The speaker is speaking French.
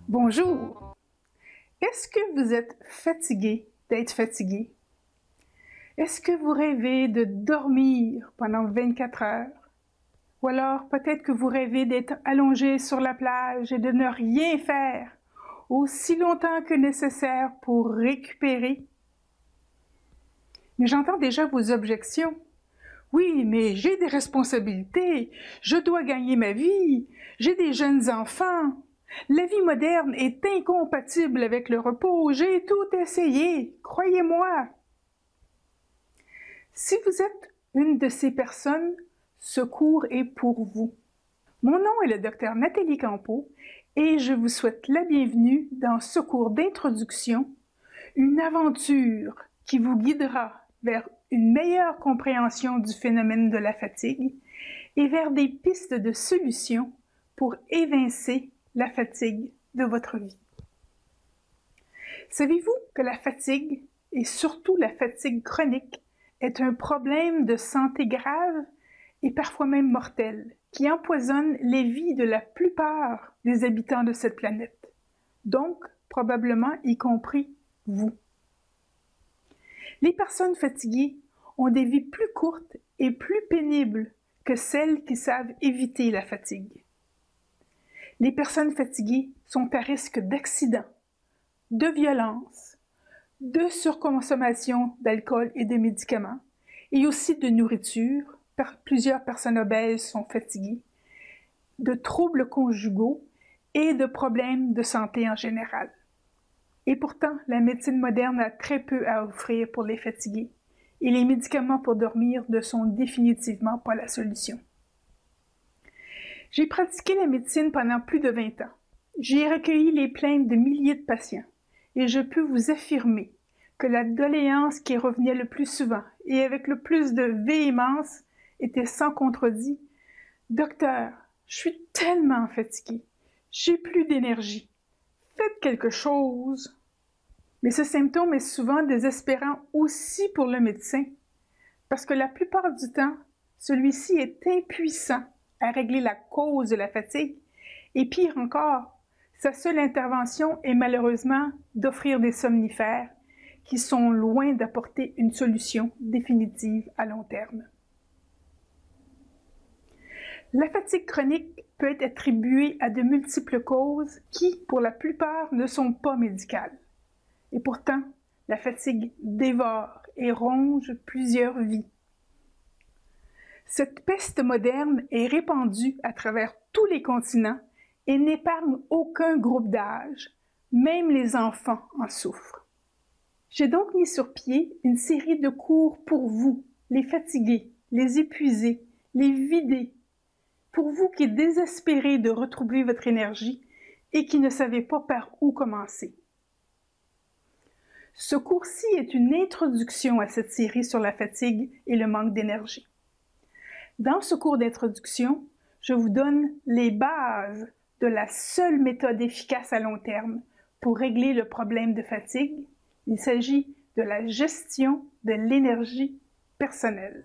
Bonjour! Est-ce que vous êtes fatigué d'être fatigué? Est-ce que vous rêvez de dormir pendant 24 heures? Ou alors peut-être que vous rêvez d'être allongé sur la plage et de ne rien faire aussi longtemps que nécessaire pour récupérer? Mais j'entends déjà vos objections. Oui, mais j'ai des responsabilités, je dois gagner ma vie, j'ai des jeunes enfants. La vie moderne est incompatible avec le repos, j'ai tout essayé, croyez-moi. Si vous êtes une de ces personnes, ce cours est pour vous. Mon nom est le Dr Nathalie Campeau et je vous souhaite la bienvenue dans ce cours d'introduction, une aventure qui vous guidera vers une meilleure compréhension du phénomène de la fatigue et vers des pistes de solutions pour évincer la fatigue de votre vie. Savez-vous que la fatigue, et surtout la fatigue chronique, est un problème de santé grave et parfois même mortel, qui empoisonne les vies de la plupart des habitants de cette planète, donc probablement y compris vous. Les personnes fatiguées ont des vies plus courtes et plus pénibles que celles qui savent éviter la fatigue. Les personnes fatiguées sont à risque d'accidents, de violences, de surconsommation d'alcool et de médicaments, et aussi de nourriture. Plusieurs personnes obèses sont fatiguées, de troubles conjugaux et de problèmes de santé en général. Et pourtant, la médecine moderne a très peu à offrir pour les fatigués, et les médicaments pour dormir ne sont définitivement pas la solution. J'ai pratiqué la médecine pendant plus de 20 ans. J'ai recueilli les plaintes de milliers de patients, et je peux vous affirmer que la doléance qui revenait le plus souvent et avec le plus de véhémence était sans contredit « Docteur, je suis tellement fatiguée, j'ai plus d'énergie, faites quelque chose ». Mais ce symptôme est souvent désespérant aussi pour le médecin, parce que la plupart du temps, celui-ci est impuissant à régler la cause de la fatigue, et pire encore, sa seule intervention est malheureusement d'offrir des somnifères qui sont loin d'apporter une solution définitive à long terme. La fatigue chronique peut être attribuée à de multiples causes qui, pour la plupart, ne sont pas médicales. Et pourtant, la fatigue dévore et ronge plusieurs vies. Cette peste moderne est répandue à travers tous les continents et n'épargne aucun groupe d'âge, même les enfants en souffrent. J'ai donc mis sur pied une série de cours pour vous, les fatigués, les épuisés, les vidés, pour vous qui êtes désespérés de retrouver votre énergie et qui ne savez pas par où commencer. Ce cours-ci est une introduction à cette série sur la fatigue et le manque d'énergie. Dans ce cours d'introduction, je vous donne les bases de la seule méthode efficace à long terme pour régler le problème de fatigue. Il s'agit de la gestion de l'énergie personnelle.